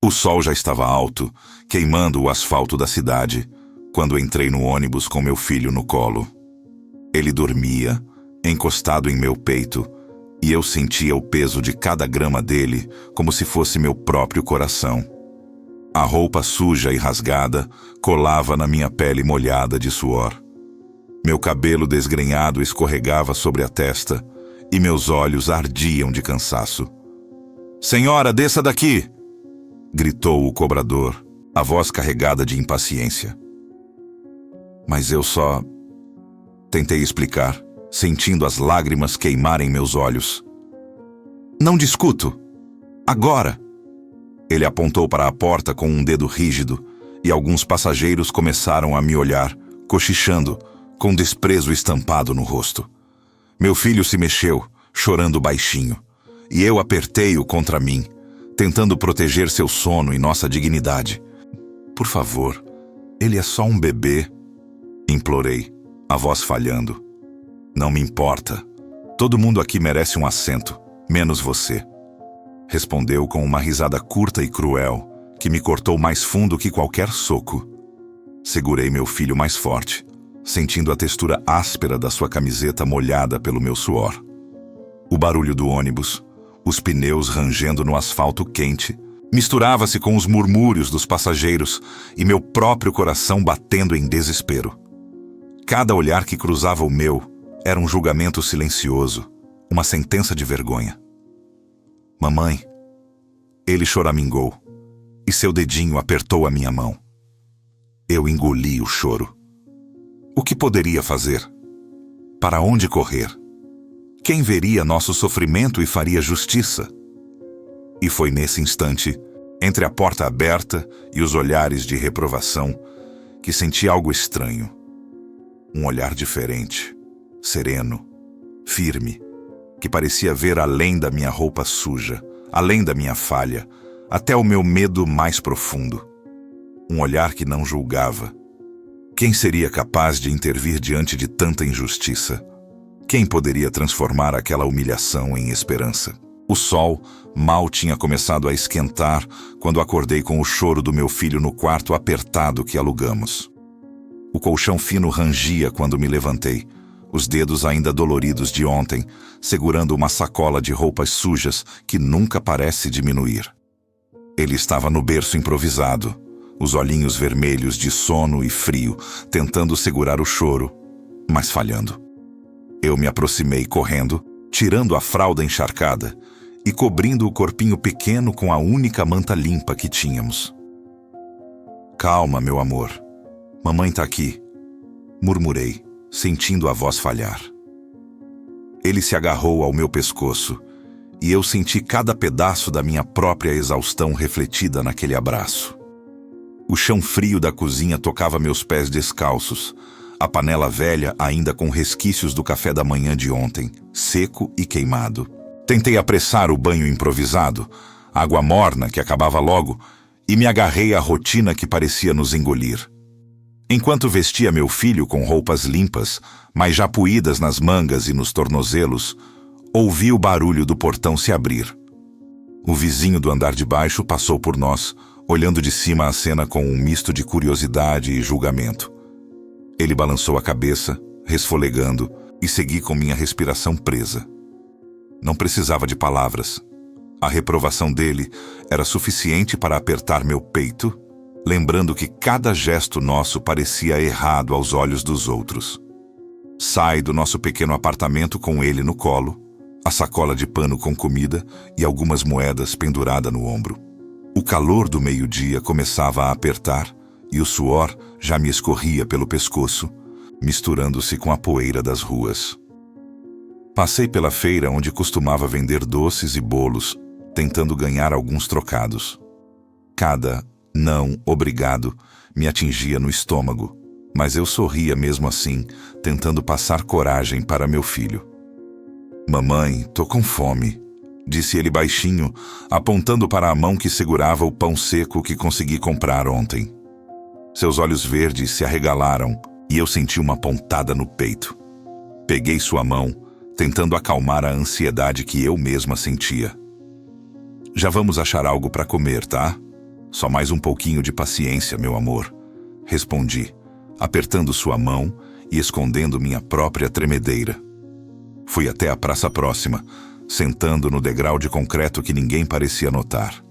O sol já estava alto, queimando o asfalto da cidade, quando entrei no ônibus com meu filho no colo. Ele dormia, encostado em meu peito, e eu sentia o peso de cada grama dele como se fosse meu próprio coração. A roupa suja e rasgada colava na minha pele molhada de suor. Meu cabelo desgrenhado escorregava sobre a testa e meus olhos ardiam de cansaço. "Senhora, desça daqui!" gritou o cobrador, a voz carregada de impaciência. Mas eu só tentei explicar, sentindo as lágrimas queimarem meus olhos. "Não discuto. Agora!" Ele apontou para a porta com um dedo rígido e alguns passageiros começaram a me olhar, cochichando, com desprezo estampado no rosto. Meu filho se mexeu, chorando baixinho, e eu apertei-o contra mim, tentando proteger seu sono e nossa dignidade. "Por favor, ele é só um bebê", implorei, a voz falhando. "Não me importa. Todo mundo aqui merece um assento, menos você", respondeu com uma risada curta e cruel, que me cortou mais fundo que qualquer soco. Segurei meu filho mais forte, sentindo a textura áspera da sua camiseta molhada pelo meu suor. O barulho do ônibus, os pneus rangendo no asfalto quente, misturava-se com os murmúrios dos passageiros e meu próprio coração batendo em desespero. Cada olhar que cruzava o meu era um julgamento silencioso, uma sentença de vergonha. "Mamãe", ele choramingou, e seu dedinho apertou a minha mão. Eu engoli o choro. O que poderia fazer? Para onde correr? Quem veria nosso sofrimento e faria justiça? E foi nesse instante, entre a porta aberta e os olhares de reprovação, que senti algo estranho. Um olhar diferente, sereno, firme, que parecia ver além da minha roupa suja, além da minha falha, até o meu medo mais profundo. Um olhar que não julgava. Quem seria capaz de intervir diante de tanta injustiça? Quem poderia transformar aquela humilhação em esperança? O sol mal tinha começado a esquentar quando acordei com o choro do meu filho no quarto apertado que alugamos. O colchão fino rangia quando me levantei, os dedos ainda doloridos de ontem, segurando uma sacola de roupas sujas que nunca parece diminuir. Ele estava no berço improvisado, os olhinhos vermelhos de sono e frio, tentando segurar o choro, mas falhando. Eu me aproximei correndo, tirando a fralda encharcada e cobrindo o corpinho pequeno com a única manta limpa que tínhamos. "Calma, meu amor. Mamãe tá aqui", murmurei, sentindo a voz falhar. Ele se agarrou ao meu pescoço e eu senti cada pedaço da minha própria exaustão refletida naquele abraço. O chão frio da cozinha tocava meus pés descalços, a panela velha ainda com resquícios do café da manhã de ontem, seco e queimado. Tentei apressar o banho improvisado, água morna que acabava logo, e me agarrei à rotina que parecia nos engolir. Enquanto vestia meu filho com roupas limpas, mas já puídas nas mangas e nos tornozelos, ouvi o barulho do portão se abrir. O vizinho do andar de baixo passou por nós, olhando de cima a cena com um misto de curiosidade e julgamento. Ele balançou a cabeça, resfolegando, e segui com minha respiração presa. Não precisava de palavras. A reprovação dele era suficiente para apertar meu peito, lembrando que cada gesto nosso parecia errado aos olhos dos outros. Sai do nosso pequeno apartamento com ele no colo, a sacola de pano com comida e algumas moedas pendurada no ombro. O calor do meio-dia começava a apertar e o suor já me escorria pelo pescoço, misturando-se com a poeira das ruas. Passei pela feira onde costumava vender doces e bolos, tentando ganhar alguns trocados. Cada "não, obrigado" me atingia no estômago, mas eu sorria mesmo assim, tentando passar coragem para meu filho. "Mamãe, tô com fome", disse ele baixinho, apontando para a mão que segurava o pão seco que consegui comprar ontem. Seus olhos verdes se arregalaram e eu senti uma pontada no peito. Peguei sua mão, tentando acalmar a ansiedade que eu mesma sentia. "Já vamos achar algo para comer, tá?", Só mais um pouquinho de paciência, meu amor, respondi, apertando sua mão e escondendo minha própria tremedeira. Fui até a praça próxima, sentando no degrau de concreto que ninguém parecia notar.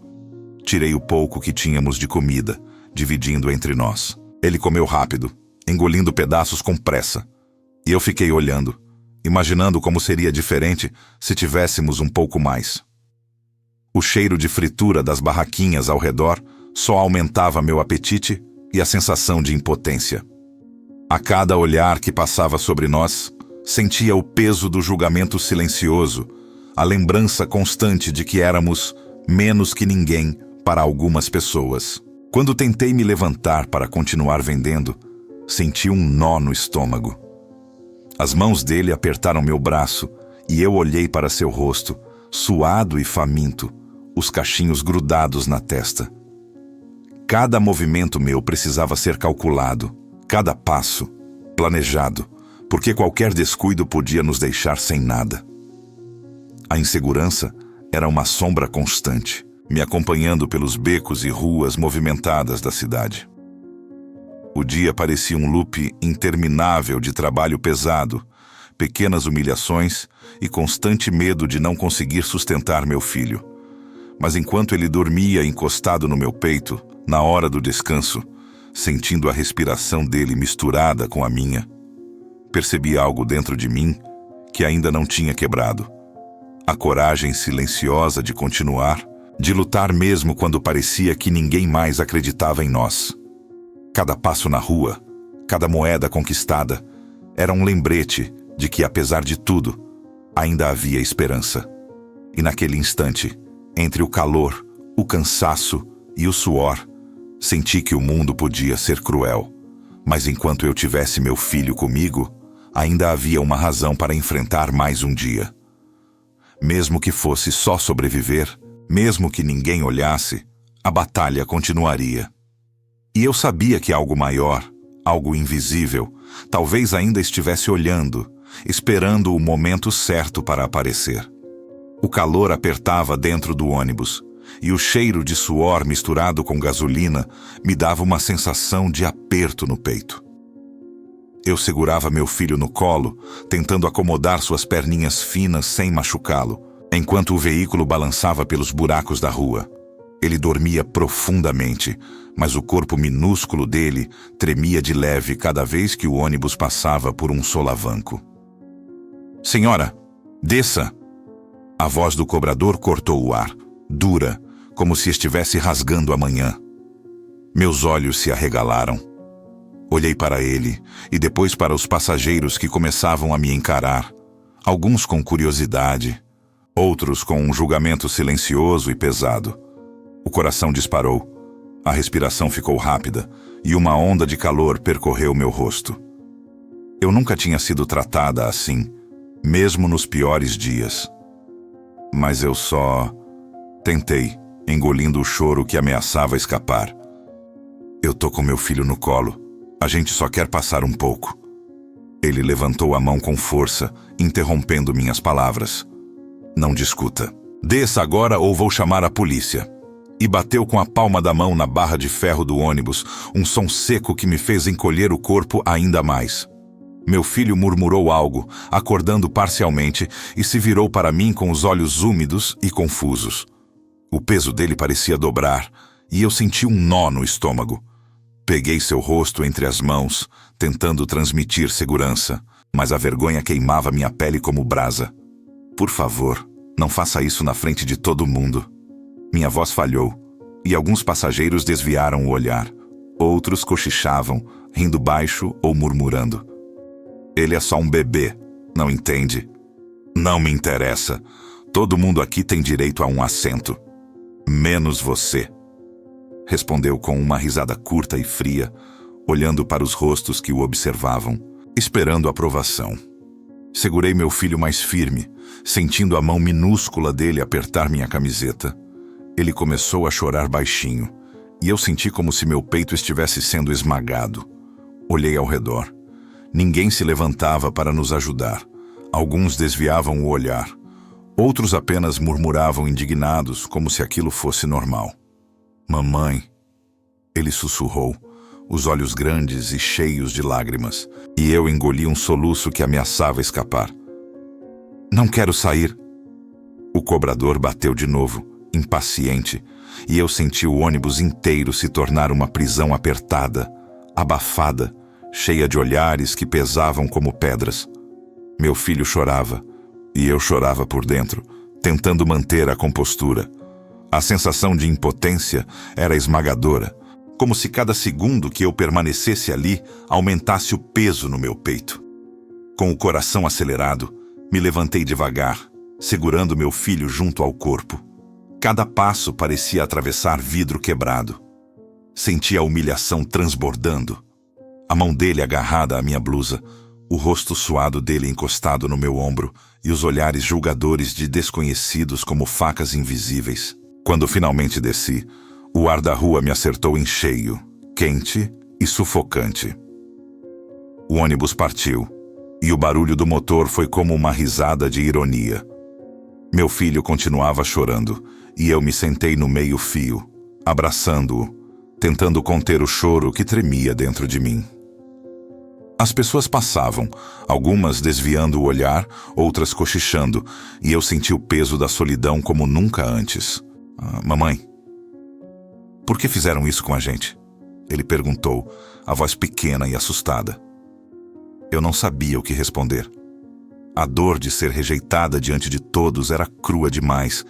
Tirei o pouco que tínhamos de comida, dividindo entre nós. Ele comeu rápido, engolindo pedaços com pressa. E eu fiquei olhando, imaginando como seria diferente se tivéssemos um pouco mais. O cheiro de fritura das barraquinhas ao redor só aumentava meu apetite e a sensação de impotência. A cada olhar que passava sobre nós, sentia o peso do julgamento silencioso, a lembrança constante de que éramos menos que ninguém para algumas pessoas. Quando tentei me levantar para continuar vendendo, senti um nó no estômago. As mãos dele apertaram meu braço e eu olhei para seu rosto, suado e faminto, os cachinhos grudados na testa. Cada movimento meu precisava ser calculado, cada passo planejado, porque qualquer descuido podia nos deixar sem nada. A insegurança era uma sombra constante, me acompanhando pelos becos e ruas movimentadas da cidade. O dia parecia um loop interminável de trabalho pesado, pequenas humilhações e constante medo de não conseguir sustentar meu filho. Mas enquanto ele dormia encostado no meu peito, na hora do descanso, sentindo a respiração dele misturada com a minha, percebi algo dentro de mim que ainda não tinha quebrado. A coragem silenciosa de continuar, de lutar mesmo quando parecia que ninguém mais acreditava em nós. Cada passo na rua, cada moeda conquistada, era um lembrete de que, apesar de tudo, ainda havia esperança. E naquele instante, entre o calor, o cansaço e o suor, senti que o mundo podia ser cruel. Mas enquanto eu tivesse meu filho comigo, ainda havia uma razão para enfrentar mais um dia. Mesmo que fosse só sobreviver, mesmo que ninguém olhasse, a batalha continuaria. E eu sabia que algo maior, algo invisível, talvez ainda estivesse olhando, esperando o momento certo para aparecer. O calor apertava dentro do ônibus, e o cheiro de suor misturado com gasolina me dava uma sensação de aperto no peito. Eu segurava meu filho no colo, tentando acomodar suas perninhas finas sem machucá-lo, enquanto o veículo balançava pelos buracos da rua. Ele dormia profundamente, mas o corpo minúsculo dele tremia de leve cada vez que o ônibus passava por um solavanco. "Senhora, desça!" A voz do cobrador cortou o ar, dura, como se estivesse rasgando a manhã. Meus olhos se arregalaram. Olhei para ele e depois para os passageiros que começavam a me encarar, alguns com curiosidade, outros com um julgamento silencioso e pesado. O coração disparou, a respiração ficou rápida e uma onda de calor percorreu meu rosto. Eu nunca tinha sido tratada assim, mesmo nos piores dias. Mas eu só tentei, engolindo o choro que ameaçava escapar. "Eu tô com meu filho no colo. A gente só quer passar um pouco." Ele levantou a mão com força, interrompendo minhas palavras. "Não discuta. Desça agora ou vou chamar a polícia." E bateu com a palma da mão na barra de ferro do ônibus, um som seco que me fez encolher o corpo ainda mais. Meu filho murmurou algo, acordando parcialmente, e se virou para mim com os olhos úmidos e confusos. O peso dele parecia dobrar, e eu senti um nó no estômago. Peguei seu rosto entre as mãos, tentando transmitir segurança, mas a vergonha queimava minha pele como brasa. "Por favor, não faça isso na frente de todo mundo." Minha voz falhou, e alguns passageiros desviaram o olhar. Outros cochichavam, rindo baixo ou murmurando. "Ele é só um bebê, não entende?" "Não me interessa. Todo mundo aqui tem direito a um assento. Menos você." Respondeu com uma risada curta e fria, olhando para os rostos que o observavam, esperando aprovação. Segurei meu filho mais firme, sentindo a mão minúscula dele apertar minha camiseta. Ele começou a chorar baixinho, e eu senti como se meu peito estivesse sendo esmagado. Olhei ao redor. Ninguém se levantava para nos ajudar. Alguns desviavam o olhar. Outros apenas murmuravam indignados, como se aquilo fosse normal. Mamãe, ele sussurrou, os olhos grandes e cheios de lágrimas, e eu engoli um soluço que ameaçava escapar. Não quero sair. O cobrador bateu de novo, impaciente, e eu senti o ônibus inteiro se tornar uma prisão apertada, abafada, cheia de olhares que pesavam como pedras. Meu filho chorava, e eu chorava por dentro, tentando manter a compostura. A sensação de impotência era esmagadora, como se cada segundo que eu permanecesse ali aumentasse o peso no meu peito. Com o coração acelerado, me levantei devagar, segurando meu filho junto ao corpo. Cada passo parecia atravessar vidro quebrado. Senti a humilhação transbordando. A mão dele agarrada à minha blusa, o rosto suado dele encostado no meu ombro e os olhares julgadores de desconhecidos como facas invisíveis. Quando finalmente desci, o ar da rua me acertou em cheio, quente e sufocante. O ônibus partiu, e o barulho do motor foi como uma risada de ironia. Meu filho continuava chorando, e eu me sentei no meio-fio, abraçando-o, tentando conter o choro que tremia dentro de mim. As pessoas passavam, algumas desviando o olhar, outras cochichando, e eu senti o peso da solidão como nunca antes. Mamãe, por que fizeram isso com a gente? Ele perguntou, a voz pequena e assustada. Eu não sabia o que responder. A dor de ser rejeitada diante de todos era crua demais,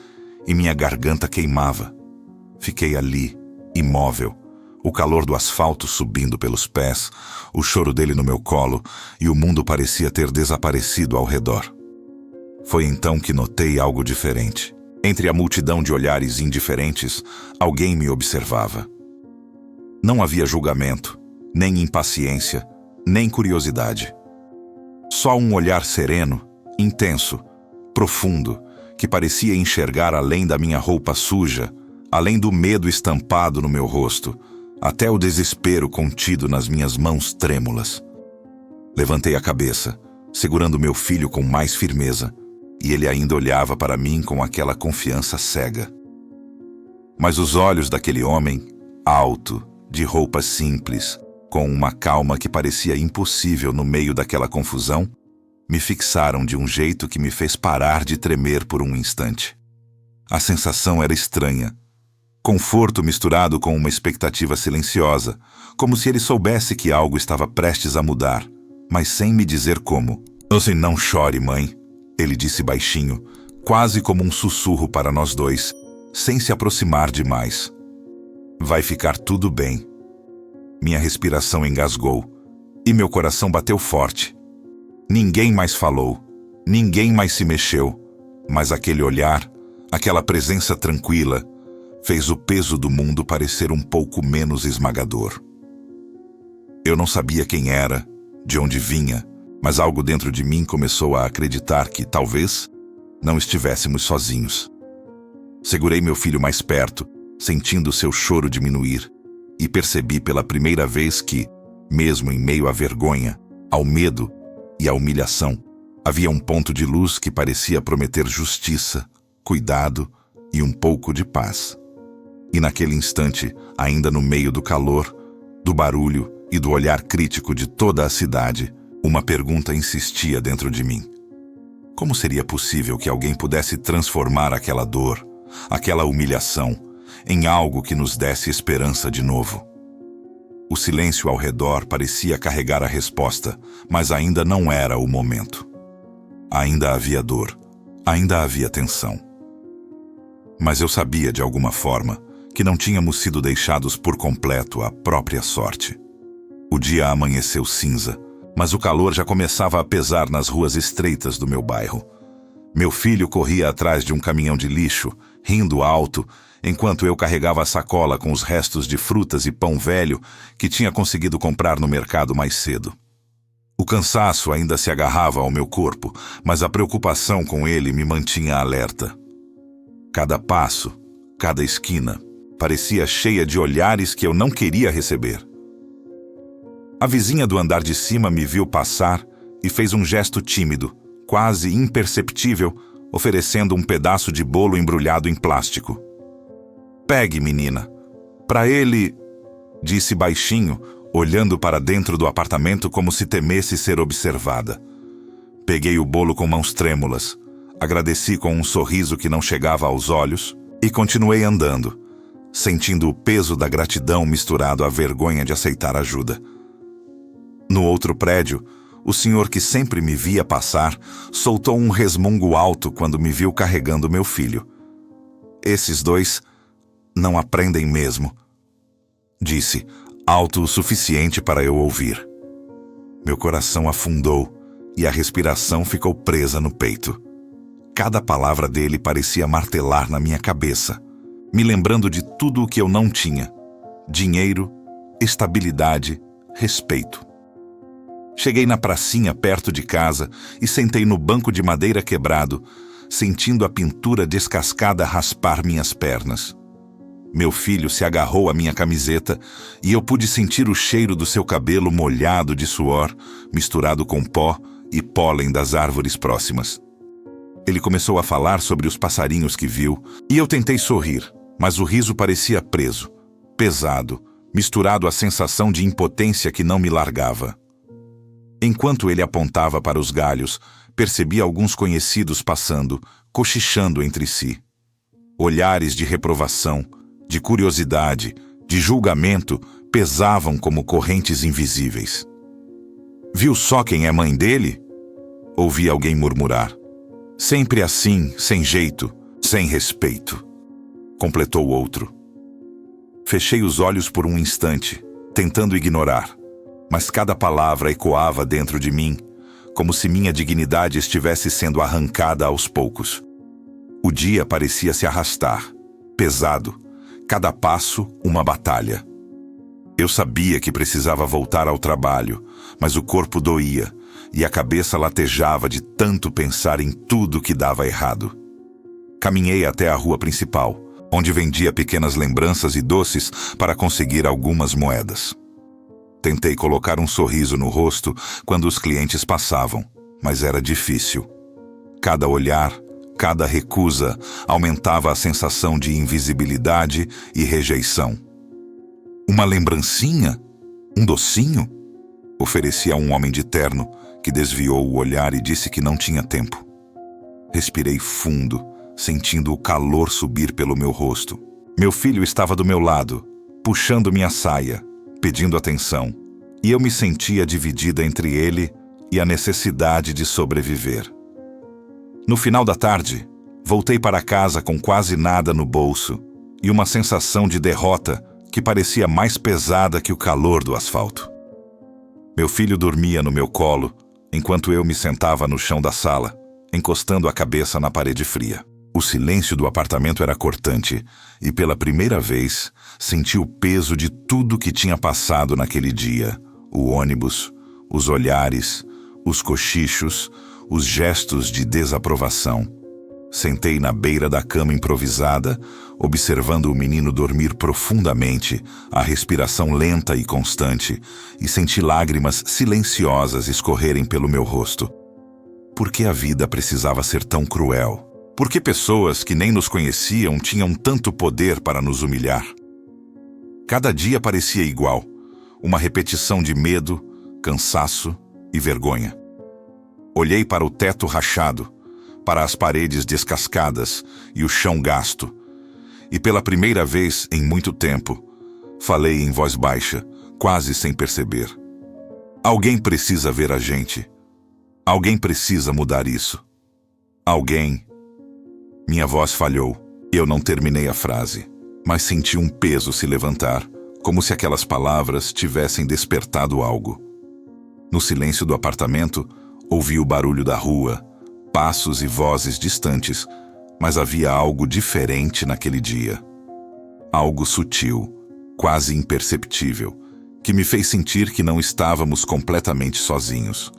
e minha garganta queimava. Fiquei ali, imóvel, o calor do asfalto subindo pelos pés, o choro dele no meu colo, e o mundo parecia ter desaparecido ao redor. Foi então que notei algo diferente. Entre a multidão de olhares indiferentes, alguém me observava. Não havia julgamento, nem impaciência, nem curiosidade. Só um olhar sereno, intenso, profundo, que parecia enxergar além da minha roupa suja, além do medo estampado no meu rosto, até o desespero contido nas minhas mãos trêmulas. Levantei a cabeça, segurando meu filho com mais firmeza, e ele ainda olhava para mim com aquela confiança cega. Mas os olhos daquele homem, alto, de roupa simples, com uma calma que parecia impossível no meio daquela confusão, me fixaram de um jeito que me fez parar de tremer por um instante. A sensação era estranha. Conforto misturado com uma expectativa silenciosa, como se ele soubesse que algo estava prestes a mudar, mas sem me dizer como. Não chore, mãe, ele disse baixinho, quase como um sussurro para nós dois, sem se aproximar demais. Vai ficar tudo bem. Minha respiração engasgou, e meu coração bateu forte. Ninguém mais falou, ninguém mais se mexeu, mas aquele olhar, aquela presença tranquila, fez o peso do mundo parecer um pouco menos esmagador. Eu não sabia quem era, de onde vinha, mas algo dentro de mim começou a acreditar que, talvez, não estivéssemos sozinhos. Segurei meu filho mais perto, sentindo seu choro diminuir, e percebi pela primeira vez que, mesmo em meio à vergonha, ao medo e à humilhação, havia um ponto de luz que parecia prometer justiça, cuidado e um pouco de paz. E naquele instante, ainda no meio do calor, do barulho e do olhar crítico de toda a cidade, uma pergunta insistia dentro de mim. Como seria possível que alguém pudesse transformar aquela dor, aquela humilhação, em algo que nos desse esperança de novo? O silêncio ao redor parecia carregar a resposta, mas ainda não era o momento. Ainda havia dor, ainda havia tensão. Mas eu sabia, de alguma forma, que não tínhamos sido deixados por completo à própria sorte. O dia amanheceu cinza, mas o calor já começava a pesar nas ruas estreitas do meu bairro. Meu filho corria atrás de um caminhão de lixo, rindo alto, enquanto eu carregava a sacola com os restos de frutas e pão velho que tinha conseguido comprar no mercado mais cedo. O cansaço ainda se agarrava ao meu corpo, mas a preocupação com ele me mantinha alerta. Cada passo, cada esquina, parecia cheia de olhares que eu não queria receber. A vizinha do andar de cima me viu passar e fez um gesto tímido, quase imperceptível, oferecendo um pedaço de bolo embrulhado em plástico. Pegue, menina. Para ele, disse baixinho, olhando para dentro do apartamento como se temesse ser observada. Peguei o bolo com mãos trêmulas, agradeci com um sorriso que não chegava aos olhos e continuei andando, sentindo o peso da gratidão misturado à vergonha de aceitar ajuda. No outro prédio, o senhor que sempre me via passar soltou um resmungo alto quando me viu carregando meu filho. Esses dois não aprendem mesmo, disse, alto o suficiente para eu ouvir. Meu coração afundou e a respiração ficou presa no peito. Cada palavra dele parecia martelar na minha cabeça, me lembrando de tudo o que eu não tinha: dinheiro, estabilidade, respeito. Cheguei na pracinha perto de casa e sentei no banco de madeira quebrado, sentindo a pintura descascada raspar minhas pernas. Meu filho se agarrou à minha camiseta e eu pude sentir o cheiro do seu cabelo molhado de suor, misturado com pó e pólen das árvores próximas. Ele começou a falar sobre os passarinhos que viu e eu tentei sorrir, mas o riso parecia preso, pesado, misturado à sensação de impotência que não me largava. Enquanto ele apontava para os galhos, percebi alguns conhecidos passando, cochichando entre si. Olhares de reprovação, de curiosidade, de julgamento pesavam como correntes invisíveis. Viu só quem é mãe dele? Ouvi alguém murmurar. Sempre assim, sem jeito, sem respeito, completou o outro. Fechei os olhos por um instante, tentando ignorar, mas cada palavra ecoava dentro de mim, como se minha dignidade estivesse sendo arrancada aos poucos. O dia parecia se arrastar, pesado, cada passo uma batalha. Eu sabia que precisava voltar ao trabalho, mas o corpo doía e a cabeça latejava de tanto pensar em tudo que dava errado. Caminhei até a rua principal, onde vendia pequenas lembranças e doces para conseguir algumas moedas. Tentei colocar um sorriso no rosto quando os clientes passavam, mas era difícil. Cada olhar, cada recusa aumentava a sensação de invisibilidade e rejeição. Uma lembrancinha? Um docinho? Ofereci a um homem de terno, que desviou o olhar e disse que não tinha tempo. Respirei fundo, sentindo o calor subir pelo meu rosto. Meu filho estava do meu lado, puxando minha saia, pedindo atenção, e eu me sentia dividida entre ele e a necessidade de sobreviver. No final da tarde, voltei para casa com quase nada no bolso e uma sensação de derrota que parecia mais pesada que o calor do asfalto. Meu filho dormia no meu colo, enquanto eu me sentava no chão da sala, encostando a cabeça na parede fria. O silêncio do apartamento era cortante e, pela primeira vez, senti o peso de tudo que tinha passado naquele dia. O ônibus, os olhares, os cochichos, os gestos de desaprovação. Sentei na beira da cama improvisada, observando o menino dormir profundamente, a respiração lenta e constante, e senti lágrimas silenciosas escorrerem pelo meu rosto. Por que a vida precisava ser tão cruel? Por que pessoas que nem nos conheciam tinham tanto poder para nos humilhar? Cada dia parecia igual, uma repetição de medo, cansaço e vergonha. Olhei para o teto rachado, para as paredes descascadas e o chão gasto, e pela primeira vez em muito tempo, falei em voz baixa, quase sem perceber. Alguém precisa ver a gente. Alguém precisa mudar isso. Alguém... Minha voz falhou e eu não terminei a frase, mas senti um peso se levantar, como se aquelas palavras tivessem despertado algo. No silêncio do apartamento, ouvi o barulho da rua, passos e vozes distantes, mas havia algo diferente naquele dia. Algo sutil, quase imperceptível, que me fez sentir que não estávamos completamente sozinhos.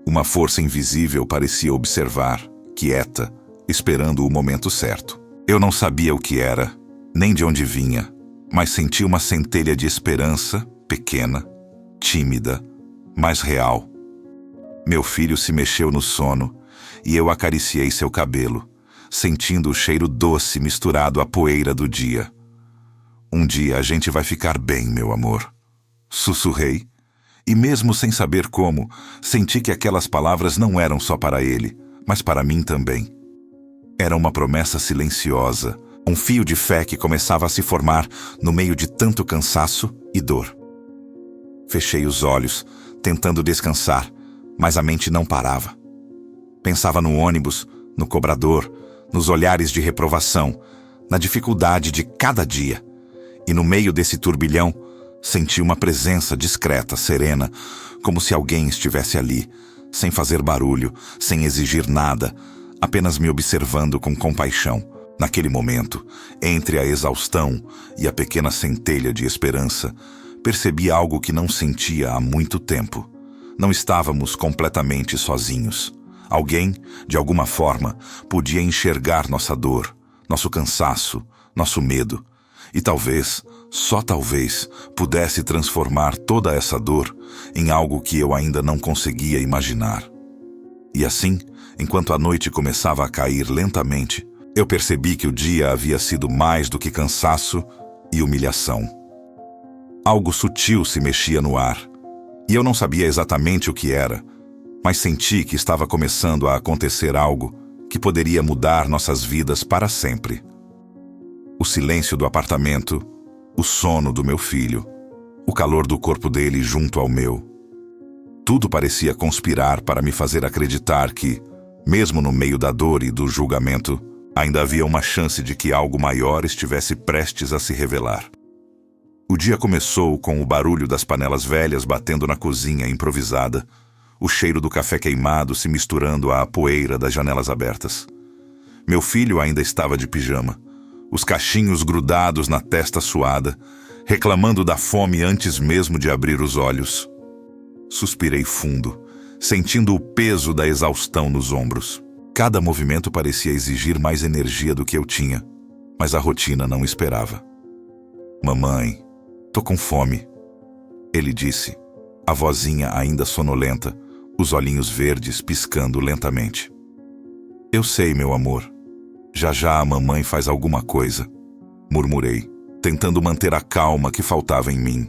Uma força invisível parecia observar, quieta, esperando o momento certo. Eu não sabia o que era, nem de onde vinha, mas senti uma centelha de esperança, pequena, tímida, mas real. Meu filho se mexeu no sono e eu acariciei seu cabelo, sentindo o cheiro doce misturado à poeira do dia. Um dia a gente vai ficar bem, meu amor. Sussurrei, e mesmo sem saber como, senti que aquelas palavras não eram só para ele, mas para mim também. Era uma promessa silenciosa, um fio de fé que começava a se formar no meio de tanto cansaço e dor. Fechei os olhos, tentando descansar, mas a mente não parava. Pensava no ônibus, no cobrador, nos olhares de reprovação, na dificuldade de cada dia. E no meio desse turbilhão, senti uma presença discreta, serena, como se alguém estivesse ali, sem fazer barulho, sem exigir nada, apenas me observando com compaixão. Naquele momento, entre a exaustão e a pequena centelha de esperança, percebi algo que não sentia há muito tempo. Não estávamos completamente sozinhos. Alguém, de alguma forma, podia enxergar nossa dor, nosso cansaço, nosso medo, e talvez, só talvez, pudesse transformar toda essa dor em algo que eu ainda não conseguia imaginar. E assim, enquanto a noite começava a cair lentamente, eu percebi que o dia havia sido mais do que cansaço e humilhação. Algo sutil se mexia no ar, e eu não sabia exatamente o que era, mas senti que estava começando a acontecer algo que poderia mudar nossas vidas para sempre. O silêncio do apartamento, o sono do meu filho, o calor do corpo dele junto ao meu. Tudo parecia conspirar para me fazer acreditar que, mesmo no meio da dor e do julgamento, ainda havia uma chance de que algo maior estivesse prestes a se revelar. O dia começou com o barulho das panelas velhas batendo na cozinha improvisada, o cheiro do café queimado se misturando à poeira das janelas abertas. Meu filho ainda estava de pijama, os cachinhos grudados na testa suada, reclamando da fome antes mesmo de abrir os olhos. Suspirei fundo, sentindo o peso da exaustão nos ombros. Cada movimento parecia exigir mais energia do que eu tinha, mas a rotina não esperava. "Mamãe, tô com fome", ele disse, a vozinha ainda sonolenta, os olhinhos verdes piscando lentamente. "Eu sei, meu amor. Já já a mamãe faz alguma coisa", murmurei, tentando manter a calma que faltava em mim.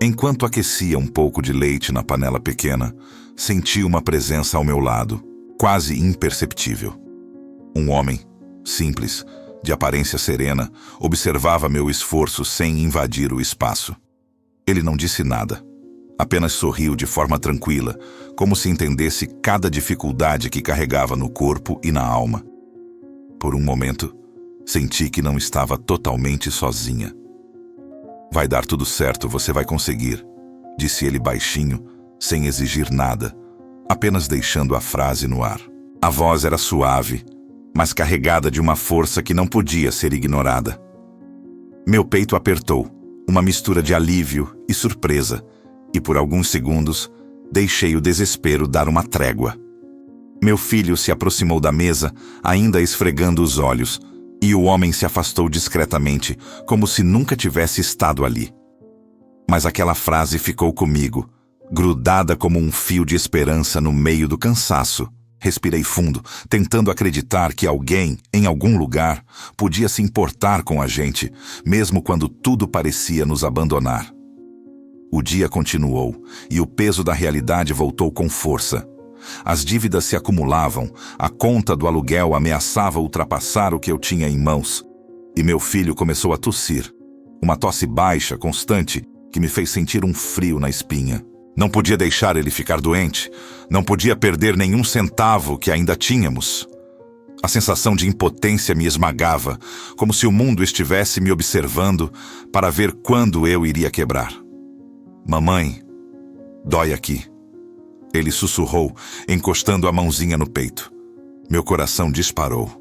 Enquanto aquecia um pouco de leite na panela pequena, senti uma presença ao meu lado, quase imperceptível. Um homem, simples, de aparência serena, observava meu esforço sem invadir o espaço. Ele não disse nada. Apenas sorriu de forma tranquila, como se entendesse cada dificuldade que carregava no corpo e na alma. Por um momento, senti que não estava totalmente sozinha. "Vai dar tudo certo, você vai conseguir", disse ele baixinho, sem exigir nada, apenas deixando a frase no ar. A voz era suave, mas carregada de uma força que não podia ser ignorada. Meu peito apertou, uma mistura de alívio e surpresa, e por alguns segundos deixei o desespero dar uma trégua. Meu filho se aproximou da mesa, ainda esfregando os olhos, e o homem se afastou discretamente, como se nunca tivesse estado ali. Mas aquela frase ficou comigo, grudada como um fio de esperança no meio do cansaço. Respirei fundo, tentando acreditar que alguém, em algum lugar, podia se importar com a gente, mesmo quando tudo parecia nos abandonar. O dia continuou, e o peso da realidade voltou com força. As dívidas se acumulavam, a conta do aluguel ameaçava ultrapassar o que eu tinha em mãos, e meu filho começou a tossir, uma tosse baixa, constante, que me fez sentir um frio na espinha. Não podia deixar ele ficar doente, não podia perder nenhum centavo que ainda tínhamos. A sensação de impotência me esmagava, como se o mundo estivesse me observando para ver quando eu iria quebrar. "Mamãe, dói aqui", ele sussurrou, encostando a mãozinha no peito. Meu coração disparou.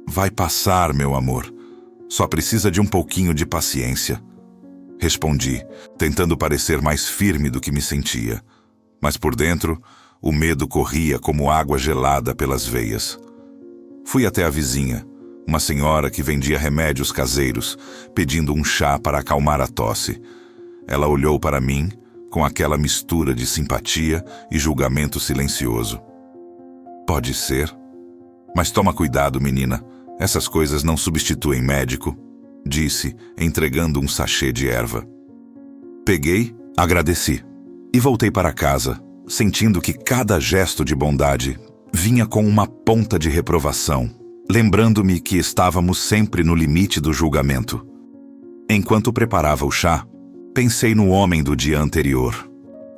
"Vai passar, meu amor. Só precisa de um pouquinho de paciência", respondi, tentando parecer mais firme do que me sentia. Mas por dentro, o medo corria como água gelada pelas veias. Fui até a vizinha, uma senhora que vendia remédios caseiros, pedindo um chá para acalmar a tosse. Ela olhou para mim, com aquela mistura de simpatia e julgamento silencioso. "Pode ser. Mas toma cuidado, menina. Essas coisas não substituem médico", disse, entregando um sachê de erva. Peguei, agradeci e voltei para casa, sentindo que cada gesto de bondade vinha com uma ponta de reprovação, lembrando-me que estávamos sempre no limite do julgamento. Enquanto preparava o chá, pensei no homem do dia anterior.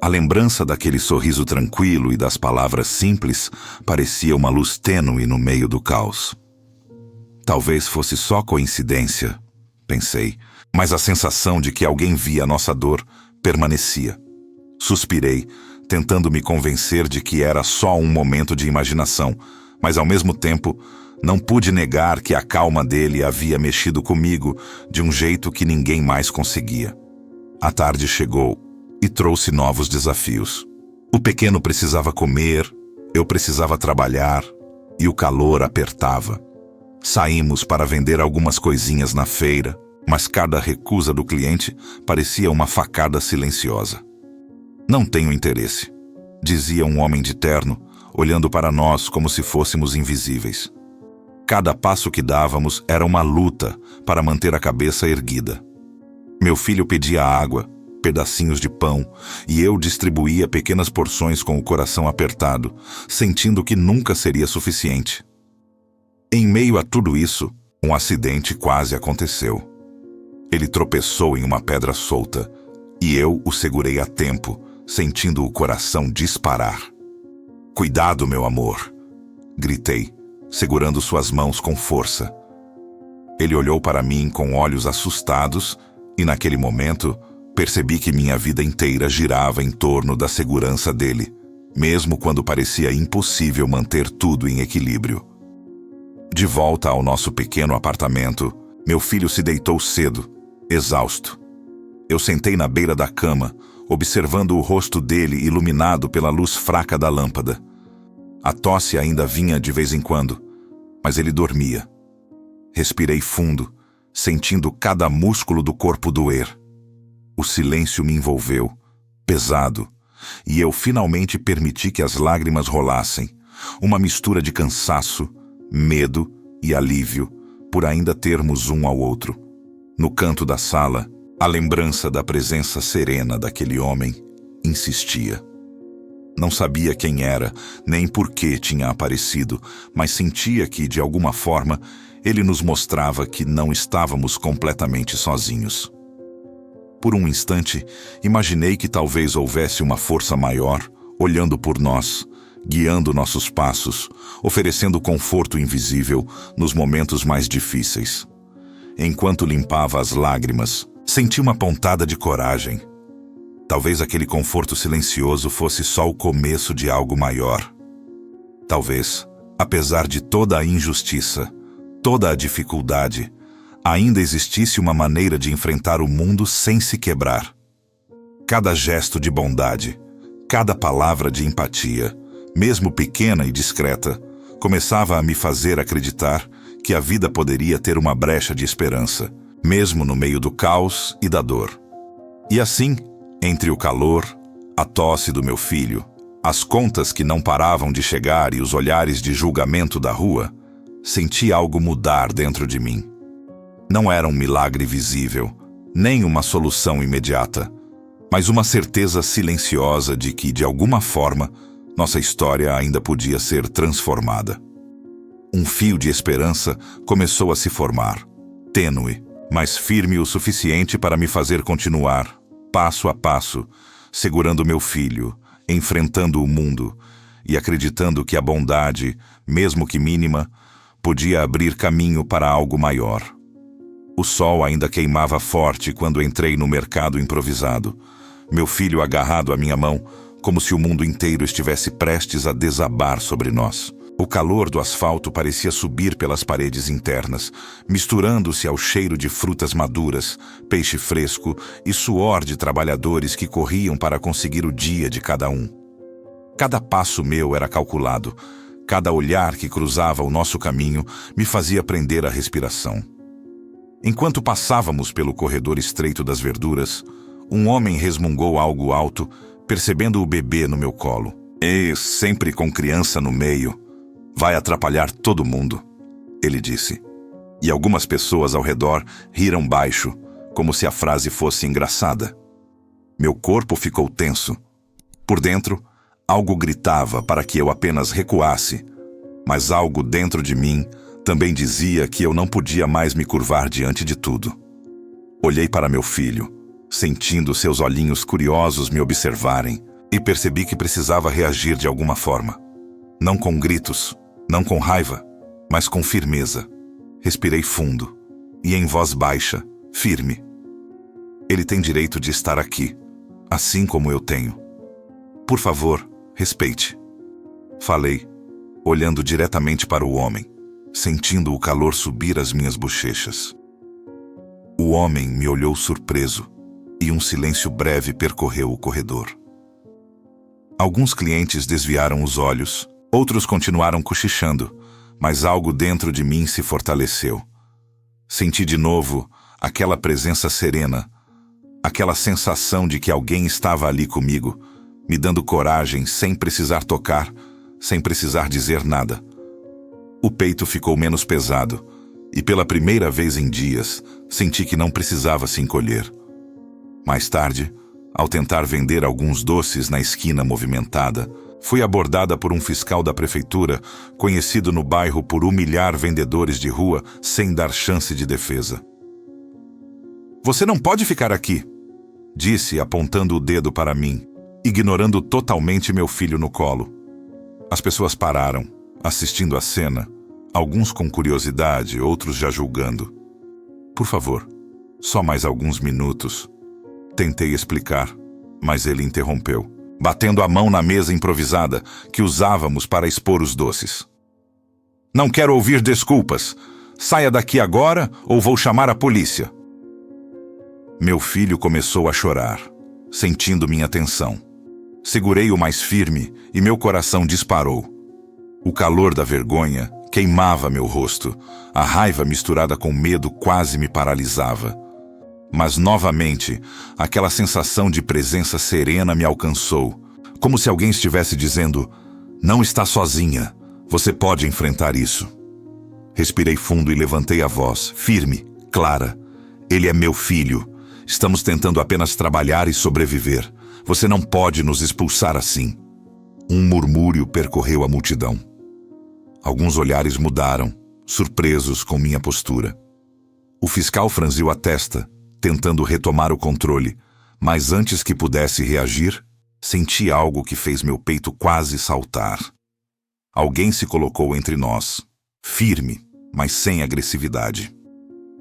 A lembrança daquele sorriso tranquilo e das palavras simples parecia uma luz tênue no meio do caos. Talvez fosse só coincidência, pensei, mas a sensação de que alguém via a nossa dor permanecia. Suspirei, tentando me convencer de que era só um momento de imaginação, mas ao mesmo tempo não pude negar que a calma dele havia mexido comigo de um jeito que ninguém mais conseguia. A tarde chegou e trouxe novos desafios. O pequeno precisava comer, eu precisava trabalhar e o calor apertava. Saímos para vender algumas coisinhas na feira, mas cada recusa do cliente parecia uma facada silenciosa. Não tenho interesse, dizia um homem de terno, olhando para nós como se fôssemos invisíveis. Cada passo que dávamos era uma luta para manter a cabeça erguida. Meu filho pedia água, pedacinhos de pão, e eu distribuía pequenas porções com o coração apertado, sentindo que nunca seria suficiente. Em meio a tudo isso, um acidente quase aconteceu. Ele tropeçou em uma pedra solta, e eu o segurei a tempo, sentindo o coração disparar. "Cuidado, meu amor!" gritei, segurando suas mãos com força. Ele olhou para mim com olhos assustados, e naquele momento percebi que minha vida inteira girava em torno da segurança dele, mesmo quando parecia impossível manter tudo em equilíbrio. De volta ao nosso pequeno apartamento, meu filho se deitou cedo, exausto. Eu sentei na beira da cama, observando o rosto dele iluminado pela luz fraca da lâmpada. A tosse ainda vinha de vez em quando, mas ele dormia. Respirei fundo, sentindo cada músculo do corpo doer. O silêncio me envolveu, pesado, e eu finalmente permiti que as lágrimas rolassem, uma mistura de cansaço, medo e alívio por ainda termos um ao outro. No canto da sala, a lembrança da presença serena daquele homem insistia. Não sabia quem era, nem por que tinha aparecido, mas sentia que, de alguma forma, ele nos mostrava que não estávamos completamente sozinhos. Por um instante, imaginei que talvez houvesse uma força maior, olhando por nós, guiando nossos passos, oferecendo conforto invisível nos momentos mais difíceis. Enquanto limpava as lágrimas, senti uma pontada de coragem. Talvez aquele conforto silencioso fosse só o começo de algo maior. Talvez, apesar de toda a injustiça, toda a dificuldade, ainda existisse uma maneira de enfrentar o mundo sem se quebrar. Cada gesto de bondade, cada palavra de empatia, mesmo pequena e discreta, começava a me fazer acreditar que a vida poderia ter uma brecha de esperança, mesmo no meio do caos e da dor. E assim, entre o calor, a tosse do meu filho, as contas que não paravam de chegar e os olhares de julgamento da rua, senti algo mudar dentro de mim. Não era um milagre visível, nem uma solução imediata, mas uma certeza silenciosa de que, de alguma forma, nossa história ainda podia ser transformada. Um fio de esperança começou a se formar, tênue, mas firme o suficiente para me fazer continuar, passo a passo, segurando meu filho, enfrentando o mundo e acreditando que a bondade, mesmo que mínima, podia abrir caminho para algo maior. O sol ainda queimava forte quando entrei no mercado improvisado, meu filho agarrado à minha mão, como se o mundo inteiro estivesse prestes a desabar sobre nós. O calor do asfalto parecia subir pelas paredes internas, misturando-se ao cheiro de frutas maduras, peixe fresco e suor de trabalhadores que corriam para conseguir o dia de cada um. Cada passo meu era calculado, cada olhar que cruzava o nosso caminho me fazia prender a respiração. Enquanto passávamos pelo corredor estreito das verduras, um homem resmungou algo alto, percebendo o bebê no meu colo. "E sempre com criança no meio. Vai atrapalhar todo mundo", ele disse. e algumas pessoas ao redor riram baixo, como se a frase fosse engraçada. Meu corpo ficou tenso. Por dentro, algo gritava para que eu apenas recuasse, mas algo dentro de mim também dizia que eu não podia mais me curvar diante de tudo. Olhei para meu filho, sentindo seus olhinhos curiosos me observarem, e percebi que precisava reagir de alguma forma. Não com gritos, não com raiva, mas com firmeza. Respirei fundo, e em voz baixa, firme. Ele tem direito de estar aqui, assim como eu tenho. Por favor, respeite. Falei, olhando diretamente para o homem, sentindo o calor subir às minhas bochechas. O homem me olhou surpreso, e um silêncio breve percorreu o corredor. Alguns clientes desviaram os olhos, outros continuaram cochichando, mas algo dentro de mim se fortaleceu. Senti de novo aquela presença serena, aquela sensação de que alguém estava ali comigo, me dando coragem sem precisar tocar, sem precisar dizer nada. O peito ficou menos pesado, e pela primeira vez em dias, senti que não precisava se encolher. Mais tarde, ao tentar vender alguns doces na esquina movimentada, fui abordada por um fiscal da prefeitura, conhecido no bairro por humilhar vendedores de rua sem dar chance de defesa. "Você não pode ficar aqui", disse, apontando o dedo para mim, ignorando totalmente meu filho no colo. As pessoas pararam, assistindo a cena, alguns com curiosidade, outros já julgando. "Por favor, só mais alguns minutos." Tentei explicar, mas ele interrompeu, batendo a mão na mesa improvisada que usávamos para expor os doces. "Não quero ouvir desculpas. Saia daqui agora ou vou chamar a polícia." Meu filho começou a chorar, sentindo minha tensão. Segurei-o mais firme e meu coração disparou. O calor da vergonha queimava meu rosto. A raiva misturada com medo quase me paralisava. Mas novamente, aquela sensação de presença serena me alcançou, como se alguém estivesse dizendo: "Não está sozinha, você pode enfrentar isso." Respirei fundo e levantei a voz, firme, clara. "Ele é meu filho. Estamos tentando apenas trabalhar e sobreviver. Você não pode nos expulsar assim." Um murmúrio percorreu a multidão. Alguns olhares mudaram, surpresos com minha postura. O fiscal franziu a testa, tentando retomar o controle, mas antes que pudesse reagir, senti algo que fez meu peito quase saltar. Alguém se colocou entre nós, firme, mas sem agressividade.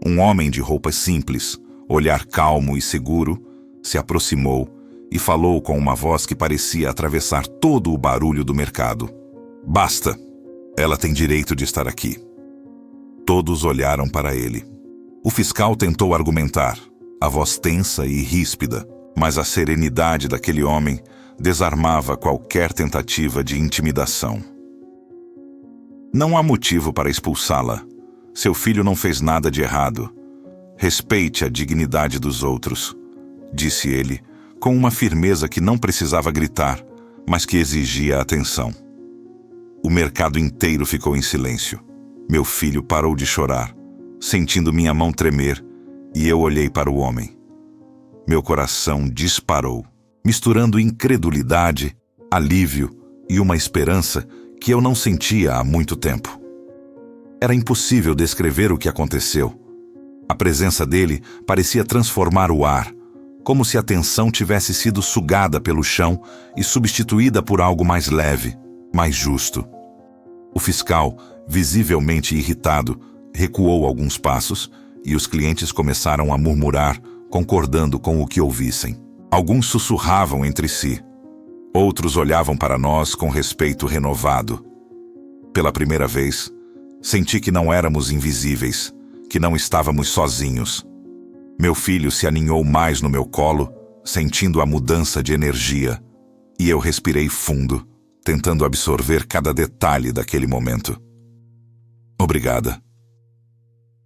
Um homem de roupas simples, olhar calmo e seguro, se aproximou e falou com uma voz que parecia atravessar todo o barulho do mercado. "Basta! Ela tem direito de estar aqui." Todos olharam para ele. O fiscal tentou argumentar, a voz tensa e ríspida, mas a serenidade daquele homem desarmava qualquer tentativa de intimidação. "Não há motivo para expulsá-la. Seu filho não fez nada de errado. Respeite a dignidade dos outros", disse ele, com uma firmeza que não precisava gritar, mas que exigia atenção. O mercado inteiro ficou em silêncio. Meu filho parou de chorar, sentindo minha mão tremer, e eu olhei para o homem. Meu coração disparou, misturando incredulidade, alívio e uma esperança que eu não sentia há muito tempo. Era impossível descrever o que aconteceu. A presença dele parecia transformar o ar, como se a tensão tivesse sido sugada pelo chão e substituída por algo mais leve, mais justo. O fiscal, visivelmente irritado, recuou alguns passos e os clientes começaram a murmurar, concordando com o que ouvissem. Alguns sussurravam entre si. Outros olhavam para nós com respeito renovado. Pela primeira vez, senti que não éramos invisíveis, que não estávamos sozinhos. Meu filho se aninhou mais no meu colo, sentindo a mudança de energia, e eu respirei fundo, tentando absorver cada detalhe daquele momento. "Obrigada."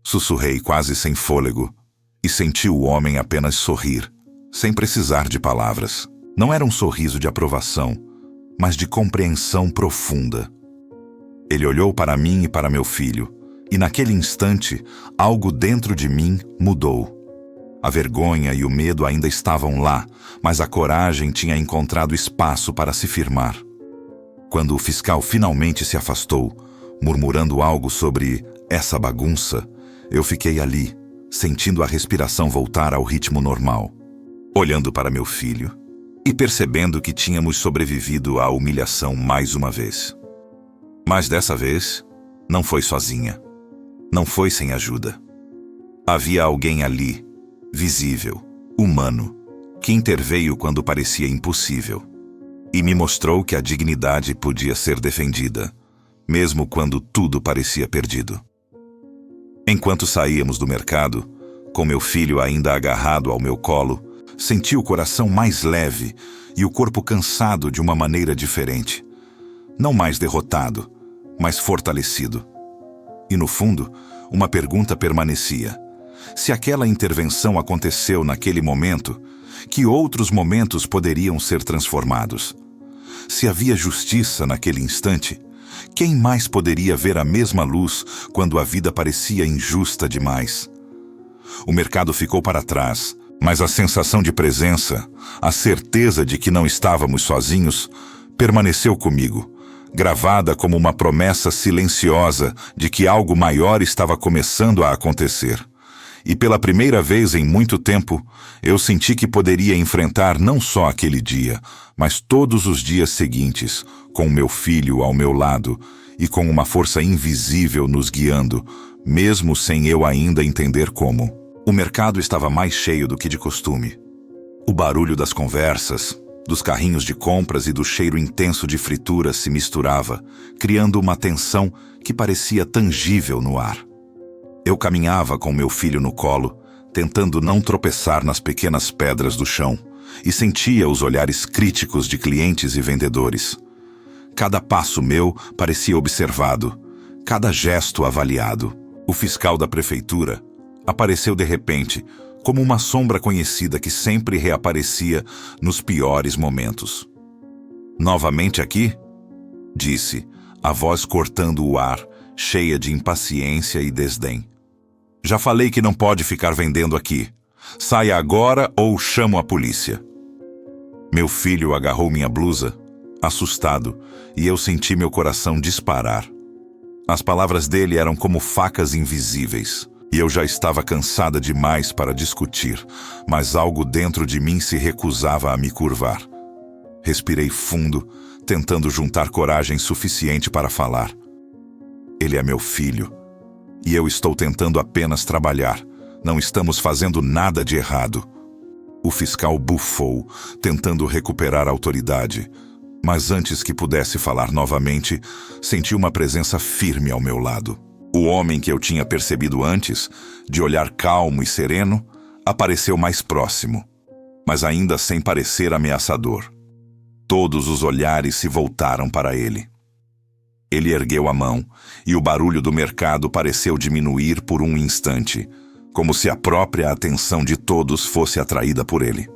Sussurrei quase sem fôlego, e senti o homem apenas sorrir, sem precisar de palavras. Não era um sorriso de aprovação, mas de compreensão profunda. Ele olhou para mim e para meu filho, E naquele instante, algo dentro de mim mudou. A vergonha e o medo ainda estavam lá, mas a coragem tinha encontrado espaço para se firmar. Quando o fiscal finalmente se afastou, murmurando algo sobre essa bagunça, eu fiquei ali, sentindo a respiração voltar ao ritmo normal, olhando para meu filho e percebendo que tínhamos sobrevivido à humilhação mais uma vez. Mas dessa vez, não foi sozinha. Não foi sem ajuda. Havia alguém ali, visível, humano, que interveio quando parecia impossível e me mostrou que a dignidade podia ser defendida, mesmo quando tudo parecia perdido. Enquanto saíamos do mercado, com meu filho ainda agarrado ao meu colo, senti o coração mais leve e o corpo cansado de uma maneira diferente. Não mais derrotado, mas fortalecido. E no fundo, uma pergunta permanecia. Se aquela intervenção aconteceu naquele momento, que outros momentos poderiam ser transformados? Se havia justiça naquele instante, quem mais poderia ver a mesma luz quando a vida parecia injusta demais? O mercado ficou para trás, mas a sensação de presença, a certeza de que não estávamos sozinhos, permaneceu comigo, gravada como uma promessa silenciosa de que algo maior estava começando a acontecer. E pela primeira vez em muito tempo, eu senti que poderia enfrentar não só aquele dia, mas todos os dias seguintes, com meu filho ao meu lado e com uma força invisível nos guiando, mesmo sem eu ainda entender como. O mercado estava mais cheio do que de costume. O barulho das conversas, dos carrinhos de compras e do cheiro intenso de frituras se misturava, criando uma tensão que parecia tangível no ar. Eu caminhava com meu filho no colo, tentando não tropeçar nas pequenas pedras do chão, e sentia os olhares críticos de clientes e vendedores. Cada passo meu parecia observado, cada gesto avaliado. O fiscal da prefeitura apareceu de repente, como uma sombra conhecida que sempre reaparecia nos piores momentos. "Novamente aqui?" disse, a voz cortando o ar, cheia de impaciência e desdém. "Já falei que não pode ficar vendendo aqui. Saia agora ou chamo a polícia." Meu filho agarrou minha blusa, assustado, e eu senti meu coração disparar. As palavras dele eram como facas invisíveis, e eu já estava cansada demais para discutir, mas algo dentro de mim se recusava a me curvar. Respirei fundo, tentando juntar coragem suficiente para falar. "Ele é meu filho. E eu estou tentando apenas trabalhar. Não estamos fazendo nada de errado." O fiscal bufou, tentando recuperar a autoridade. Mas antes que pudesse falar novamente, senti uma presença firme ao meu lado. O homem que eu tinha percebido antes, de olhar calmo e sereno, apareceu mais próximo, mas ainda sem parecer ameaçador. Todos os olhares se voltaram para ele. Ele ergueu a mão, e o barulho do mercado pareceu diminuir por um instante, como se a própria atenção de todos fosse atraída por ele.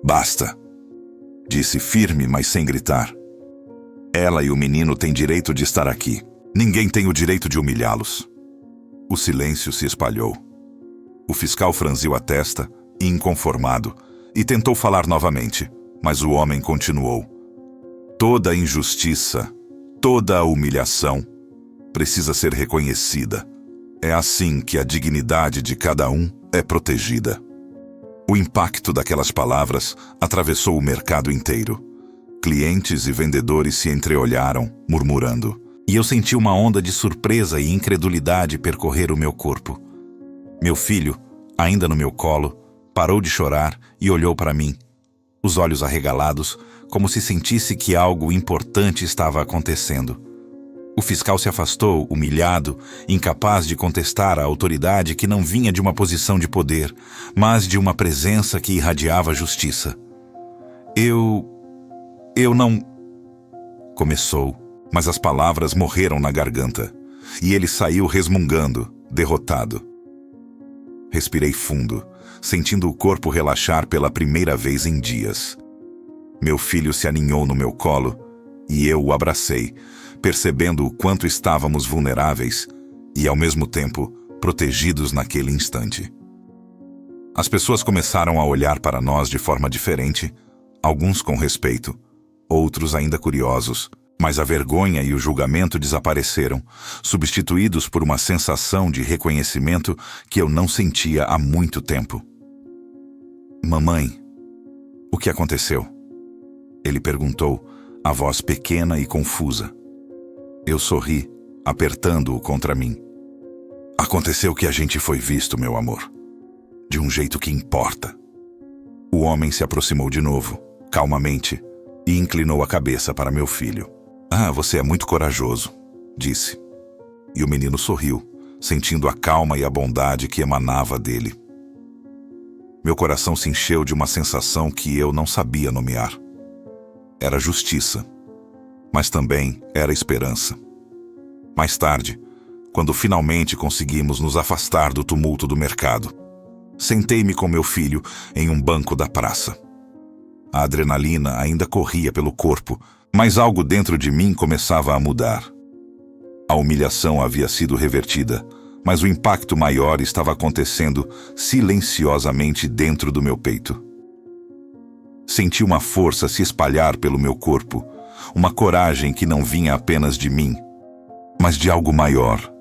"Basta", disse firme, mas sem gritar. "Ela e o menino têm direito de estar aqui. Ninguém tem o direito de humilhá-los." O silêncio se espalhou. O fiscal franziu a testa, inconformado, e tentou falar novamente, mas o homem continuou. "Toda injustiça, toda a humilhação precisa ser reconhecida. É assim que a dignidade de cada um é protegida." O impacto daquelas palavras atravessou o mercado inteiro. Clientes e vendedores se entreolharam, murmurando. E eu senti uma onda de surpresa e incredulidade percorrer o meu corpo. Meu filho, ainda no meu colo, parou de chorar e olhou para mim, os olhos arregalados, como se sentisse que algo importante estava acontecendo. O fiscal se afastou, humilhado, incapaz de contestar a autoridade que não vinha de uma posição de poder, mas de uma presença que irradiava justiça. Eu não... Começou, mas as palavras morreram na garganta, e ele saiu resmungando, derrotado. Respirei fundo, sentindo o corpo relaxar pela primeira vez em dias. Meu filho se aninhou no meu colo, e eu o abracei, percebendo o quanto estávamos vulneráveis e, ao mesmo tempo, protegidos naquele instante. As pessoas começaram a olhar para nós de forma diferente, alguns com respeito, outros ainda curiosos, mas a vergonha e o julgamento desapareceram, substituídos por uma sensação de reconhecimento que eu não sentia há muito tempo. "Mamãe, o que aconteceu?" Ele perguntou, a voz pequena e confusa. Eu sorri, apertando-o contra mim. "Aconteceu que a gente foi visto, meu amor. De um jeito que importa." O homem se aproximou de novo, calmamente, e inclinou a cabeça para meu filho. "Ah, você é muito corajoso", disse. E o menino sorriu, sentindo a calma e a bondade que emanava dele. Meu coração se encheu de uma sensação que eu não sabia nomear. Era justiça, mas também era esperança. Mais tarde, quando finalmente conseguimos nos afastar do tumulto do mercado, sentei-me com meu filho em um banco da praça. A adrenalina ainda corria pelo corpo, mas algo dentro de mim começava a mudar. A humilhação havia sido revertida, mas o impacto maior estava acontecendo silenciosamente dentro do meu peito. Senti uma força se espalhar pelo meu corpo, uma coragem que não vinha apenas de mim, mas de algo maior,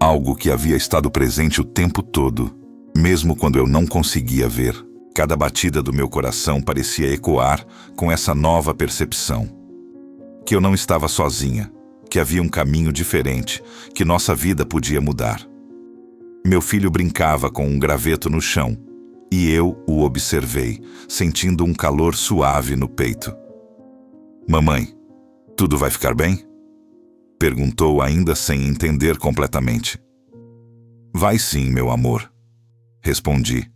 algo que havia estado presente o tempo todo, mesmo quando eu não conseguia ver. Cada batida do meu coração parecia ecoar com essa nova percepção. Que eu não estava sozinha, que havia um caminho diferente, que nossa vida podia mudar. Meu filho brincava com um graveto no chão, e eu o observei, sentindo um calor suave no peito. "Mamãe, tudo vai ficar bem?" Perguntou ainda sem entender completamente. "Vai sim, meu amor", respondi,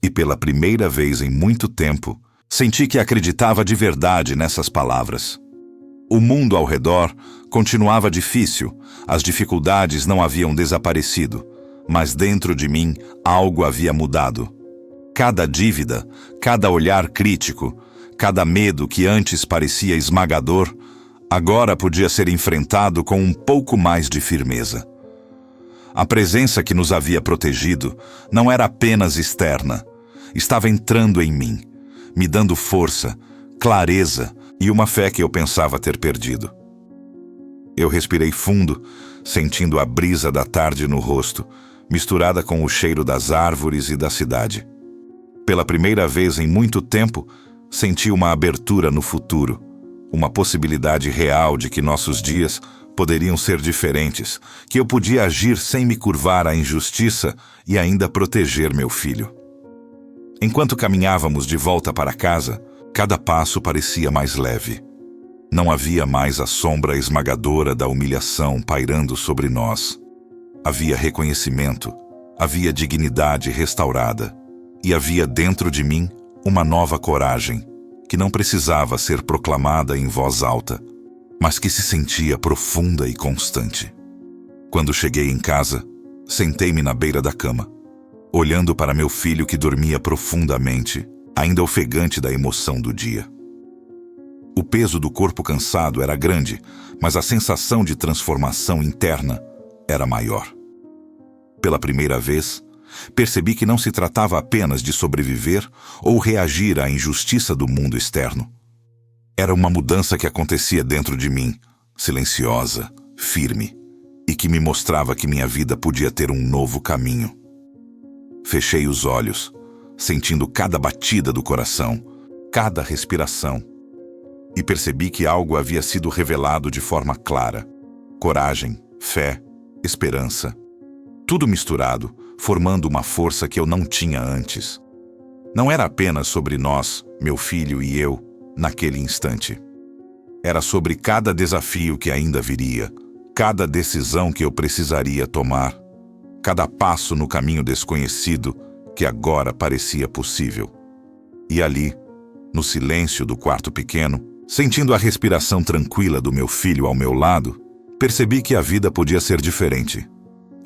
e pela primeira vez em muito tempo, senti que acreditava de verdade nessas palavras. O mundo ao redor continuava difícil, as dificuldades não haviam desaparecido, mas dentro de mim algo havia mudado. Cada dívida, cada olhar crítico, cada medo que antes parecia esmagador, agora podia ser enfrentado com um pouco mais de firmeza. A presença que nos havia protegido não era apenas externa, estava entrando em mim, me dando força, clareza e uma fé que eu pensava ter perdido. Eu respirei fundo, sentindo a brisa da tarde no rosto, misturada com o cheiro das árvores e da cidade. Pela primeira vez em muito tempo, senti uma abertura no futuro, uma possibilidade real de que nossos dias poderiam ser diferentes, que eu podia agir sem me curvar à injustiça e ainda proteger meu filho. Enquanto caminhávamos de volta para casa, cada passo parecia mais leve. Não havia mais a sombra esmagadora da humilhação pairando sobre nós. Havia reconhecimento, havia dignidade restaurada, e havia dentro de mim uma nova coragem, que não precisava ser proclamada em voz alta, mas que se sentia profunda e constante. Quando cheguei em casa, sentei-me na beira da cama, olhando para meu filho que dormia profundamente, ainda ofegante da emoção do dia. O peso do corpo cansado era grande, mas a sensação de transformação interna era maior. Pela primeira vez, percebi que não se tratava apenas de sobreviver ou reagir à injustiça do mundo externo. Era uma mudança que acontecia dentro de mim, silenciosa, firme, e que me mostrava que minha vida podia ter um novo caminho. Fechei os olhos, sentindo cada batida do coração, cada respiração, e percebi que algo havia sido revelado de forma clara. Coragem, fé, esperança. Tudo misturado, formando uma força que eu não tinha antes. Não era apenas sobre nós, meu filho e eu, naquele instante. Era sobre cada desafio que ainda viria, cada decisão que eu precisaria tomar, cada passo no caminho desconhecido que agora parecia possível. E ali, no silêncio do quarto pequeno, sentindo a respiração tranquila do meu filho ao meu lado, percebi que a vida podia ser diferente.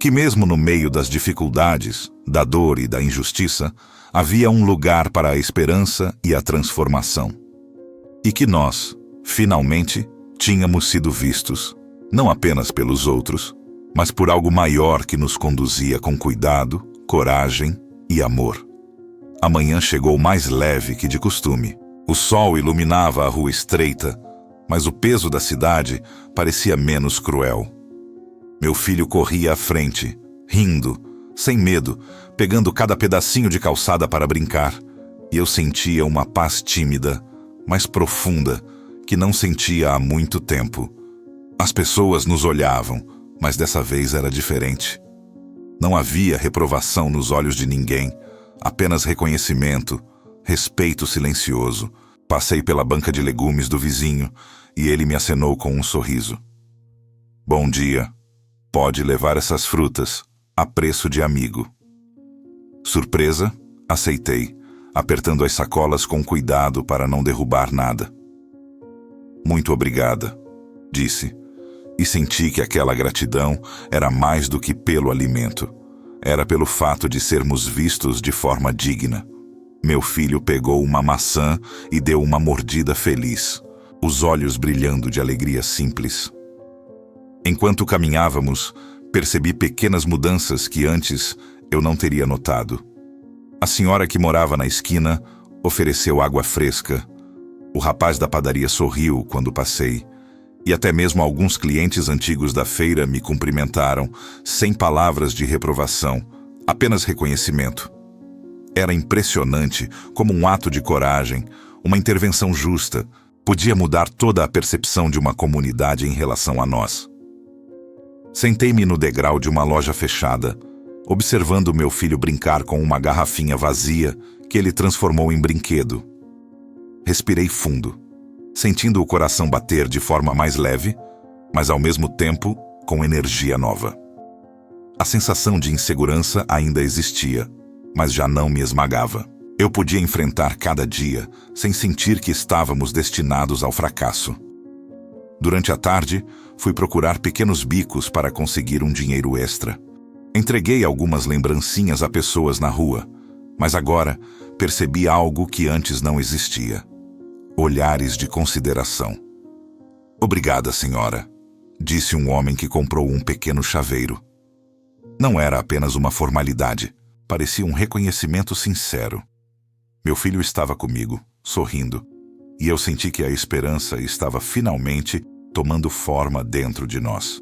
Que mesmo no meio das dificuldades, da dor e da injustiça, havia um lugar para a esperança e a transformação. E que nós, finalmente, tínhamos sido vistos, não apenas pelos outros, mas por algo maior que nos conduzia com cuidado, coragem e amor. A manhã chegou mais leve que de costume. O sol iluminava a rua estreita, mas o peso da cidade parecia menos cruel. Meu filho corria à frente, rindo, sem medo, pegando cada pedacinho de calçada para brincar, e eu sentia uma paz tímida, mas profunda, que não sentia há muito tempo. As pessoas nos olhavam, mas dessa vez era diferente. Não havia reprovação nos olhos de ninguém, apenas reconhecimento, respeito silencioso. Passei pela banca de legumes do vizinho e ele me acenou com um sorriso. Bom dia. Pode levar essas frutas, a preço de amigo. Surpresa, aceitei, apertando as sacolas com cuidado para não derrubar nada. Muito obrigada, disse, e senti que aquela gratidão era mais do que pelo alimento. Era pelo fato de sermos vistos de forma digna. Meu filho pegou uma maçã e deu uma mordida feliz, os olhos brilhando de alegria simples. Enquanto caminhávamos, percebi pequenas mudanças que antes eu não teria notado. A senhora que morava na esquina ofereceu água fresca. O rapaz da padaria sorriu quando passei. E até mesmo alguns clientes antigos da feira me cumprimentaram, sem palavras de reprovação, apenas reconhecimento. Era impressionante como um ato de coragem, uma intervenção justa, podia mudar toda a percepção de uma comunidade em relação a nós. Sentei-me no degrau de uma loja fechada, observando meu filho brincar com uma garrafinha vazia que ele transformou em brinquedo. Respirei fundo, sentindo o coração bater de forma mais leve, mas ao mesmo tempo com energia nova. A sensação de insegurança ainda existia, mas já não me esmagava. Eu podia enfrentar cada dia sem sentir que estávamos destinados ao fracasso. Durante a tarde, fui procurar pequenos bicos para conseguir um dinheiro extra. Entreguei algumas lembrancinhas a pessoas na rua, mas agora percebi algo que antes não existia. Olhares de consideração. Obrigada, senhora, disse um homem que comprou um pequeno chaveiro. Não era apenas uma formalidade, parecia um reconhecimento sincero. Meu filho estava comigo, sorrindo, e eu senti que a esperança estava finalmente tomando forma dentro de nós.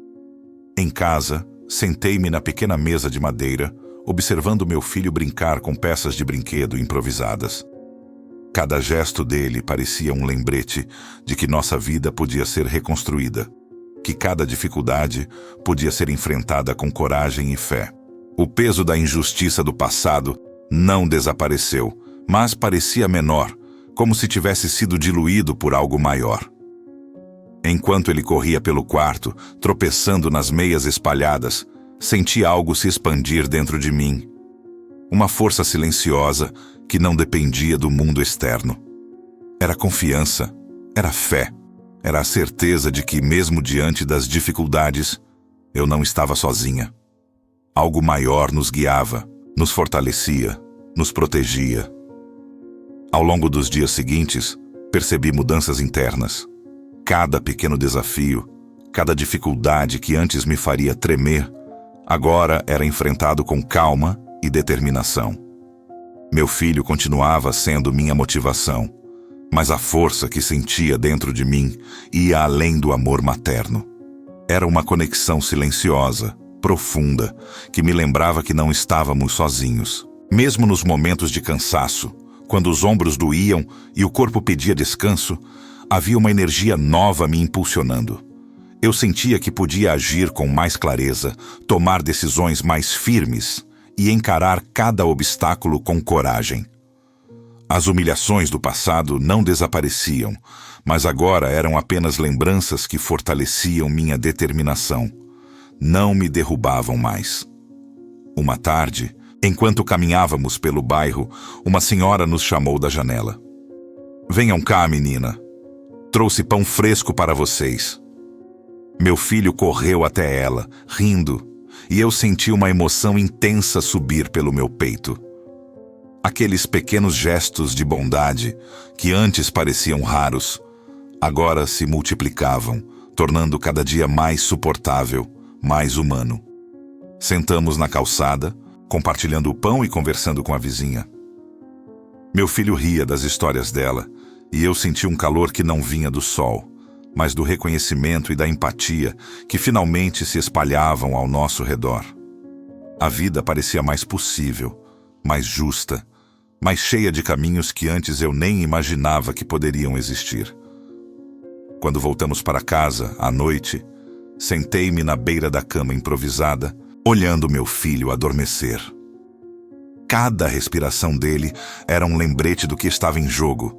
Em casa, sentei-me na pequena mesa de madeira, observando meu filho brincar com peças de brinquedo improvisadas. Cada gesto dele parecia um lembrete de que nossa vida podia ser reconstruída, que cada dificuldade podia ser enfrentada com coragem e fé. O peso da injustiça do passado não desapareceu, mas parecia menor, como se tivesse sido diluído por algo maior. Enquanto ele corria pelo quarto, tropeçando nas meias espalhadas, senti algo se expandir dentro de mim. Uma força silenciosa que não dependia do mundo externo. Era confiança, era fé, era a certeza de que, mesmo diante das dificuldades, eu não estava sozinha. Algo maior nos guiava, nos fortalecia, nos protegia. Ao longo dos dias seguintes, percebi mudanças internas. Cada pequeno desafio, cada dificuldade que antes me faria tremer, agora era enfrentado com calma e determinação. Meu filho continuava sendo minha motivação, mas a força que sentia dentro de mim ia além do amor materno. Era uma conexão silenciosa, profunda, que me lembrava que não estávamos sozinhos. Mesmo nos momentos de cansaço, quando os ombros doíam e o corpo pedia descanso, havia uma energia nova me impulsionando. Eu sentia que podia agir com mais clareza, tomar decisões mais firmes e encarar cada obstáculo com coragem. As humilhações do passado não desapareciam, mas agora eram apenas lembranças que fortaleciam minha determinação. Não me derrubavam mais. Uma tarde, enquanto caminhávamos pelo bairro, uma senhora nos chamou da janela. "Venham cá, menina. Trouxe pão fresco para vocês." Meu filho correu até ela, rindo, e eu senti uma emoção intensa subir pelo meu peito. Aqueles pequenos gestos de bondade, que antes pareciam raros, agora se multiplicavam, tornando cada dia mais suportável, mais humano. Sentamos na calçada, compartilhando o pão e conversando com a vizinha. Meu filho ria das histórias dela, e eu senti um calor que não vinha do sol, mas do reconhecimento e da empatia que finalmente se espalhavam ao nosso redor. A vida parecia mais possível, mais justa, mais cheia de caminhos que antes eu nem imaginava que poderiam existir. Quando voltamos para casa, à noite, sentei-me na beira da cama improvisada, olhando meu filho adormecer. Cada respiração dele era um lembrete do que estava em jogo,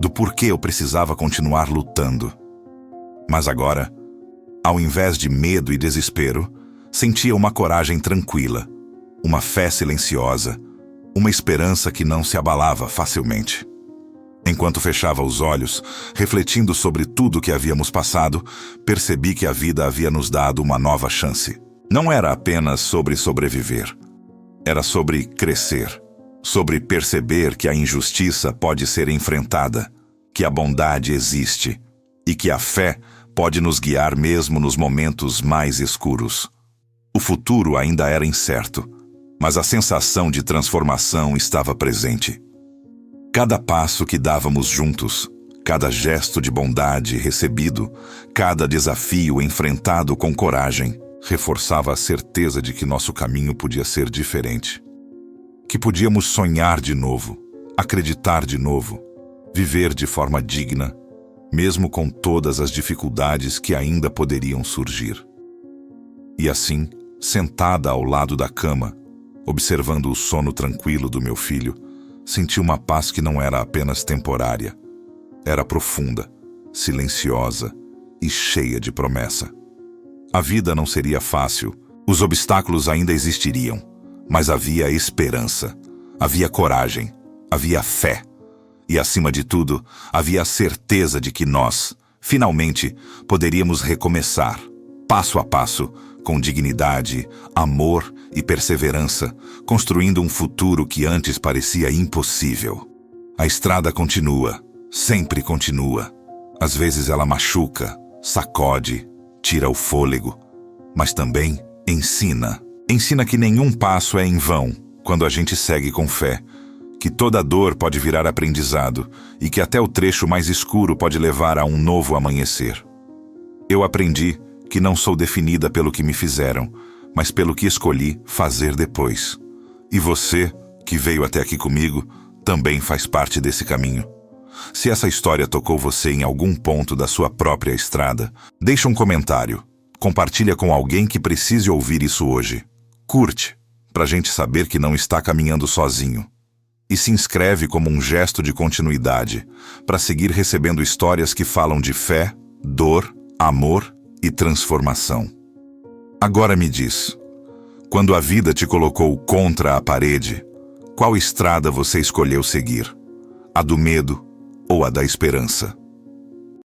do porquê eu precisava continuar lutando. Mas agora, ao invés de medo e desespero, sentia uma coragem tranquila, uma fé silenciosa, uma esperança que não se abalava facilmente. Enquanto fechava os olhos, refletindo sobre tudo que havíamos passado, percebi que a vida havia nos dado uma nova chance. Não era apenas sobre sobreviver. Era sobre crescer, sobre perceber que a injustiça pode ser enfrentada, que a bondade existe e que a fé pode nos guiar mesmo nos momentos mais escuros. O futuro ainda era incerto, mas a sensação de transformação estava presente. Cada passo que dávamos juntos, cada gesto de bondade recebido, cada desafio enfrentado com coragem, reforçava a certeza de que nosso caminho podia ser diferente. Que podíamos sonhar de novo, acreditar de novo, viver de forma digna, mesmo com todas as dificuldades que ainda poderiam surgir. E assim, sentada ao lado da cama, observando o sono tranquilo do meu filho, senti uma paz que não era apenas temporária. Era profunda, silenciosa e cheia de promessa. A vida não seria fácil, os obstáculos ainda existiriam, mas havia esperança, havia coragem, havia fé. E, acima de tudo, havia a certeza de que nós, finalmente, poderíamos recomeçar, passo a passo, com dignidade, amor e perseverança, construindo um futuro que antes parecia impossível. A estrada continua, sempre continua. Às vezes ela machuca, sacode, tira o fôlego, mas também ensina. Ensina que nenhum passo é em vão quando a gente segue com fé, que toda dor pode virar aprendizado e que até o trecho mais escuro pode levar a um novo amanhecer. Eu aprendi que não sou definida pelo que me fizeram, mas pelo que escolhi fazer depois. E você, que veio até aqui comigo, também faz parte desse caminho. Se essa história tocou você em algum ponto da sua própria estrada, deixa um comentário, compartilha com alguém que precise ouvir isso hoje. Curte, pra gente saber que não está caminhando sozinho. E se inscreve como um gesto de continuidade, para seguir recebendo histórias que falam de fé, dor, amor e transformação. Agora me diz, quando a vida te colocou contra a parede, qual estrada você escolheu seguir? A do medo ou a da esperança?